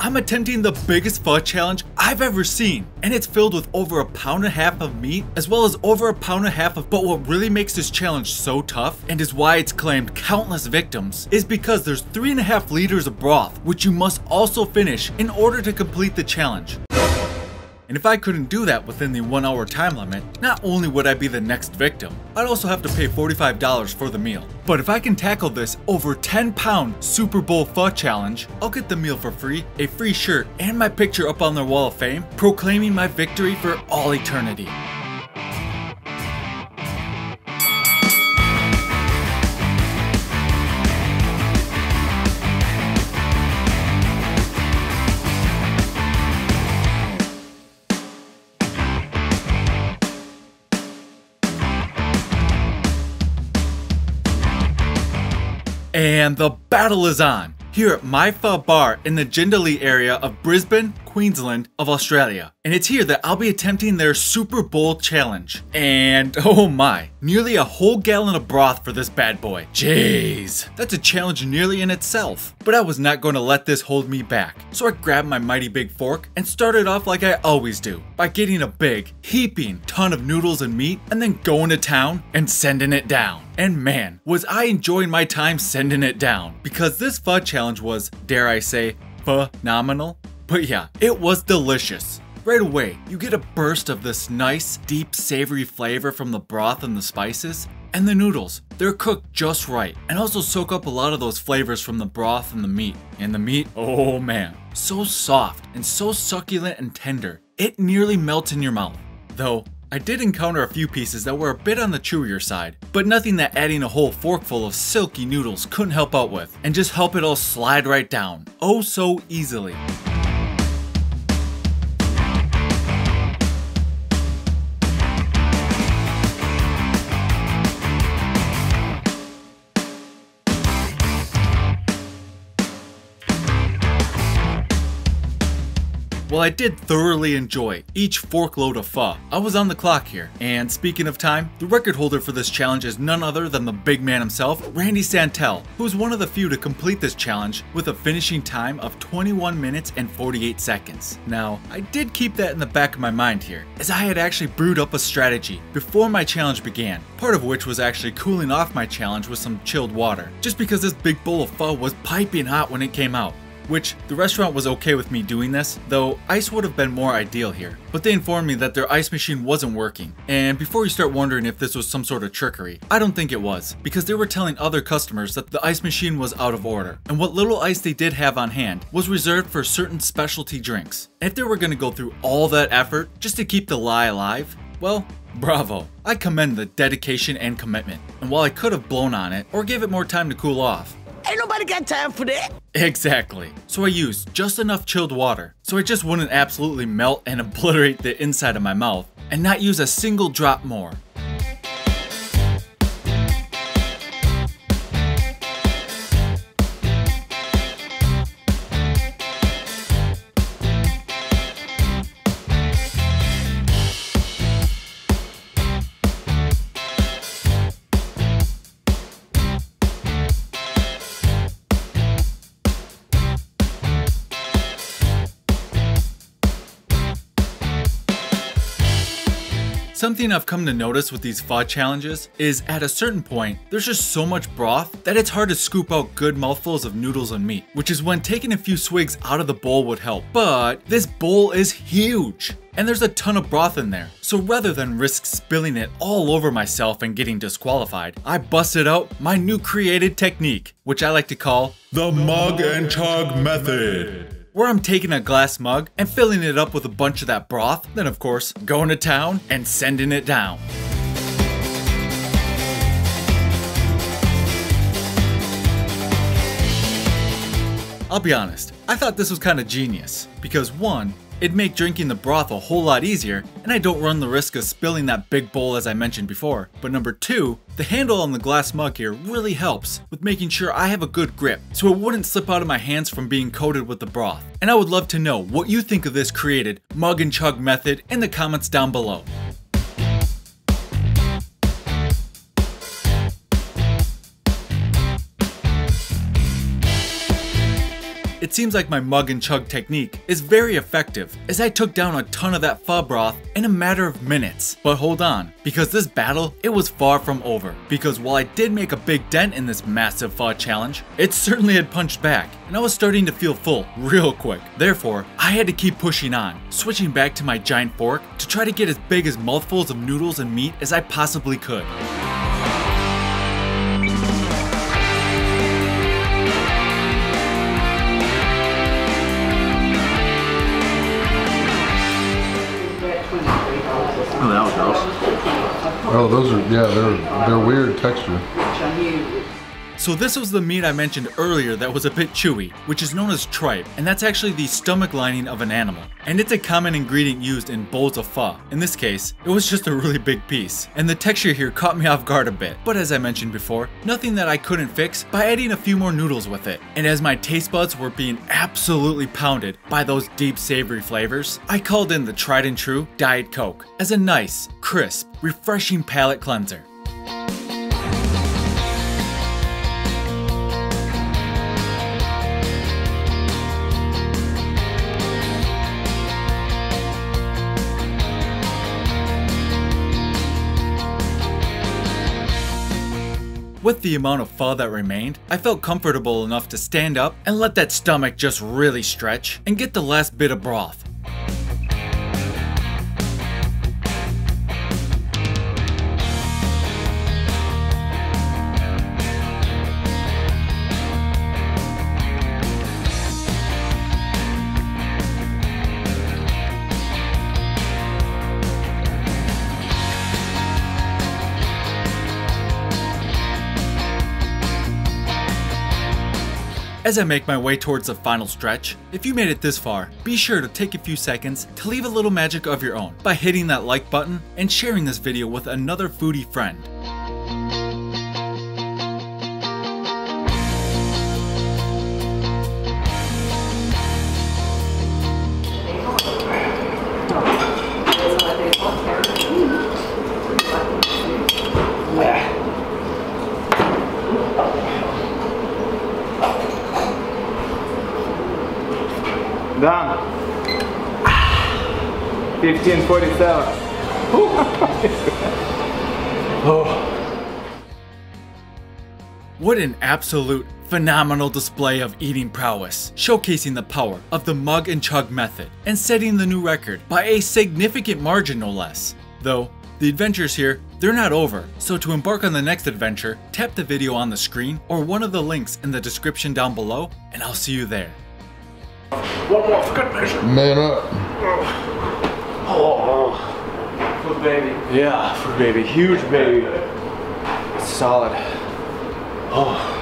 I'm attempting the biggest pho challenge I've ever seen, and it's filled with over 1.5 pounds of meat as well as over 1.5 pounds of, but what really makes this challenge so tough and is why it's claimed countless victims is because there's 3.5 liters of broth, which you must also finish in order to complete the challenge. And if I couldn't do that within the 1 hour time limit, not only would I be the next victim, I'd also have to pay $45 for the meal. But if I can tackle this over 10-pound Superbowl Pho challenge, I'll get the meal for free, a free shirt, and my picture up on their wall of fame, proclaiming my victory for all eternity. And the battle is on, here at my pho bar in the Jindalee area of Brisbane, Queensland of Australia. And it's here that I'll be attempting their Super Bowl challenge. And oh my, nearly a whole gallon of broth for this bad boy. Jeez, that's a challenge nearly in itself. But I was not going to let this hold me back. So I grabbed my mighty big fork and started off like I always do, by getting a big, heaping ton of noodles and meat and then going to town and sending it down. And man, was I enjoying my time sending it down, because this pho challenge was, dare I say, pho-nominal. But yeah, it was delicious. Right away, you get a burst of this nice, deep, savory flavor from the broth and the spices. And the noodles, they're cooked just right, and also soak up a lot of those flavors from the broth and the meat. And the meat, oh man, so soft and so succulent and tender, it nearly melts in your mouth. Though, I did encounter a few pieces that were a bit on the chewier side, but nothing that adding a whole forkful of silky noodles couldn't help out with, and just help it all slide right down, oh so easily. While I did thoroughly enjoy each forkload of pho, I was on the clock here. And speaking of time, the record holder for this challenge is none other than the big man himself, Randy Santel, who is one of the few to complete this challenge with a finishing time of 21 minutes and 48 seconds. Now, I did keep that in the back of my mind here, as I had actually brewed up a strategy before my challenge began, part of which was actually cooling off my challenge with some chilled water, just because this big bowl of pho was piping hot when it came out. Which, the restaurant was okay with me doing this, though ice would have been more ideal here. But they informed me that their ice machine wasn't working. And before you start wondering if this was some sort of trickery, I don't think it was, because they were telling other customers that the ice machine was out of order, and what little ice they did have on hand was reserved for certain specialty drinks. And if they were going to go through all that effort just to keep the lie alive, well, bravo. I commend the dedication and commitment. And while I could have blown on it, or gave it more time to cool off, ain't nobody got time for that. Exactly. So I used just enough chilled water, so it just wouldn't absolutely melt and obliterate the inside of my mouth, and not use a single drop more. Something I've come to notice with these pho challenges is at a certain point, there's just so much broth that it's hard to scoop out good mouthfuls of noodles and meat, which is when taking a few swigs out of the bowl would help. But this bowl is huge, and there's a ton of broth in there. So rather than risk spilling it all over myself and getting disqualified, I busted out my new created technique, which I like to call the mug and chug method, where I'm taking a glass mug and filling it up with a bunch of that broth, then of course, going to town and sending it down. I'll be honest, I thought this was kind of genius, because one, it'd make drinking the broth a whole lot easier, and I don't run the risk of spilling that big bowl as I mentioned before. But number two, the handle on the glass mug here really helps with making sure I have a good grip, so it wouldn't slip out of my hands from being coated with the broth. And I would love to know what you think of this created mug and chug method in the comments down below. It seems like my mug and chug technique is very effective, as I took down a ton of that pho broth in a matter of minutes. But hold on, because this battle, it was far from over. Because while I did make a big dent in this massive pho challenge, it certainly had punched back, and I was starting to feel full real quick. Therefore, I had to keep pushing on, switching back to my giant fork to try to get as big as mouthfuls of noodles and meat as I possibly could. Oh, that was gross. Oh, those are, yeah, they're weird texture. So this was the meat I mentioned earlier that was a bit chewy, which is known as tripe, and that's actually the stomach lining of an animal. And it's a common ingredient used in bowls of pho. In this case, it was just a really big piece, and the texture here caught me off guard a bit. But as I mentioned before, nothing that I couldn't fix by adding a few more noodles with it. And as my taste buds were being absolutely pounded by those deep savory flavors, I called in the tried and true Diet Coke as a nice, crisp, refreshing palate cleanser. With the amount of pho that remained, I felt comfortable enough to stand up and let that stomach just really stretch and get the last bit of broth. As I make my way towards the final stretch, if you made it this far, be sure to take a few seconds to leave a little magic of your own by hitting that like button and sharing this video with another foodie friend. Done. 1547. What an absolute phenomenal display of eating prowess, showcasing the power of the mug and chug method and setting the new record by a significant margin no less. Though, the adventures here, they're not over, so to embark on the next adventure, tap the video on the screen or one of the links in the description down below, and I'll see you there. One more for good measure. Man up. Oh, food baby. Yeah, food baby. Huge baby. Solid. Oh.